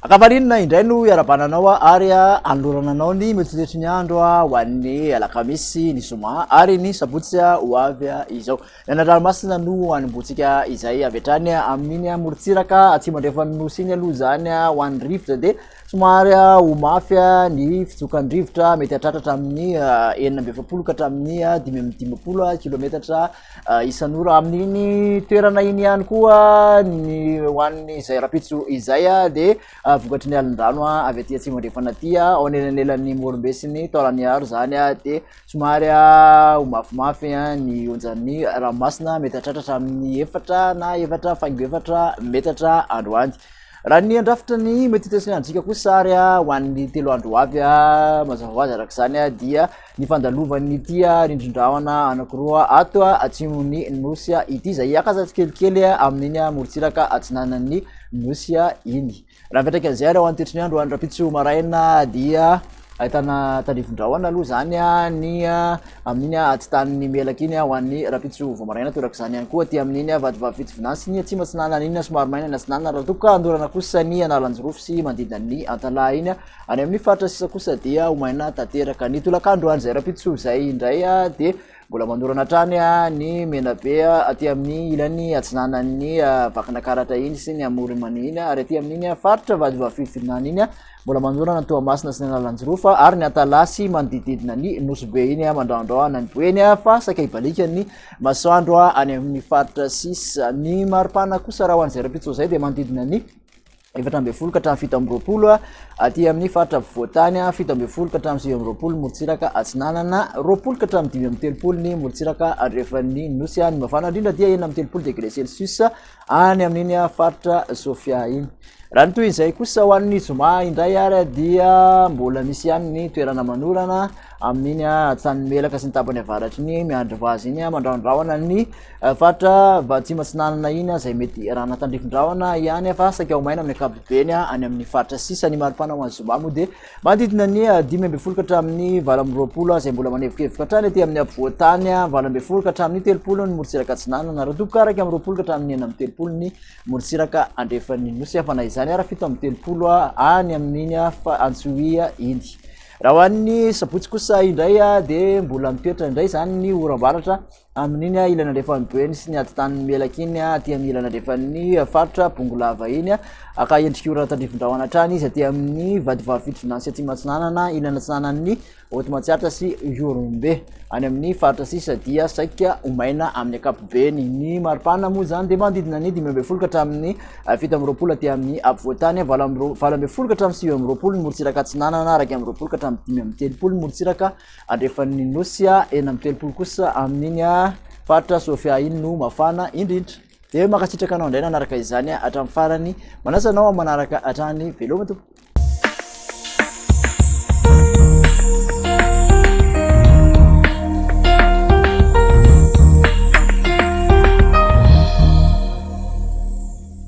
Akaparinina indray no iarabananao ary androrananao ny metsitsetry ny andro ho an'ny alakamisy ny zoma ary ny sabotsy ho avy izao. Ny anaranomasina no hanomboantsika izay avy hatrany amin'iny morontsiraka atsimo andrefany nosy iny aloha zany ho an'ny rivotra de somary ho mafy ny fitsokan'ny rivotra mety hatratratra amin'ny 9.70 ka hatramin'ny 5.10 kilometatra isan'ora amin'iny toerana iny ihany koa ny ho an'ny izay rapitso izay de vokatry ny alin-drano avy aty atsimo andrefana aty ao anelanelan'ny Morombe sy ny Taolaniaro zany de somary ho mafimafy ny onjan'ny ranomasina mety hatratratra amin'ny 4 na 4.7 metatra androany. Raha ny andrafitra ny mety tesiny andrika kosa ary ho an'ny 3 andro avy mazava ho azy arak'izany dia ny fandalovan'ny ity rindrin-drahona anankiroa ato atsimon'ny nosy ity izay akazatsy kelikely amin'iny morontsiraka atsinanan'ny nosy iny. Raha mipetraka an'izay ary ho an'ny toetr'ny andro ho an'ny rapitso maraina dia ahitana tandrifin-drahona aloha zany ny amin'iny atsitan'ny melaky iny ho an'ny rapitso vomaraina toerak'izany ihany koa aty amin'iny vadivavy fitsinanana ny atsimo atsinanana iny somary maina ny atsinanana raha toka andorana kosa ny analanjorofo sy mandidina ny antalahy iny any amin'ny faritra sisa kosa dia ho maina tanteraka ny tolakandro any zay rapitso zay indray de mbola manorana hatrany ny menabe aty amin'ny ilany atsinanan'ny vakinakaratra iny sy ny amorimany iny ary aty amin'iny faritra vadivavy fitsinanana iny mbola manorana Toamasina sy ny analanjorofa ary ny antalahy sy manodididina ny Nosy-be iny mandraondraona ny boeny fa saika hibalika ny masoandro any amin'ny faritra sisa. Ny maripana kosa raha ho an'izay rapitso zay de manodidina ny 4.70 ka hatramin'ny 7.20 aty amin'ny faritra Voatany 7.70 ka hatramin'ny 9.20 morontsiraka atsinanana 20 ka hatramin'ny 5.30 ny morontsiraka andrefan'ny nosy ny mafana indrindra dia 9.30 degré celsius any amin'iny faritra Sofia iny. Raha ny toy izay kosa ho an'ny zoma indray ary dia mbola misy ihany ny toerana manorana amin'iny atsan'ny melaka sy ny tapany avaratry ny miandry vazy iny mandraondraona ny faritra vatsimo atsinanana iny izay mety rana tandrifin-drahona ihany fa saika ho maina amin'ny ankapobeny any amin'ny faritra sisa ny maripana ho an'ny zoma moa de manodidina ny 5.20 ka hatramin'ny 8.20 izay mbola manevokevika hatrany aty amin'ny Voatany 8.20 ka hatramin'ny 30 ny morontsiraka atsinanana raha toka araka amin'ny 20 ka hatramin'ny 9.30 ny morontsiraka andrefan'ny nosy afana izany ary 7.30 any amin'iny Antsohia iny. Raha ho an'ny sabotsy kosa indray de mbola mitoetra indray zany ny oram-baratra amin'iny ilana andrefan'ny boeny sy ny atitan'ny melaky iny aty amin'ny ilana andrefan'ny faritra Bongolava iny aka endriky ora tandrifin-drahona hatrany izy aty amin'ny vadivavy fitsinanana atsimo atsinanana ilana atsinanan'ny Otomatsiatra sy Jorombe any amin'ny faritra sisa dia saika ho maina amin'ny ankapobeny. Ny maripana moa zany de manodidina ny 5.20 ka hatramin'ny 7.20 aty amin'ny Voatany 8.20 ka hatramin'ny 9.20 ny morontsiraka atsinanana araka amin'ny 20 ka hatramin'ny 5.30 ny morontsiraka andrefan'ny nosy 9.30 kosa amin'iny faritra Sofia iny no mafana indrindra. De makasitraka anao indray nanaraka izany hatramin'ny farany manasanao manaraka hatrany veloma tompoko.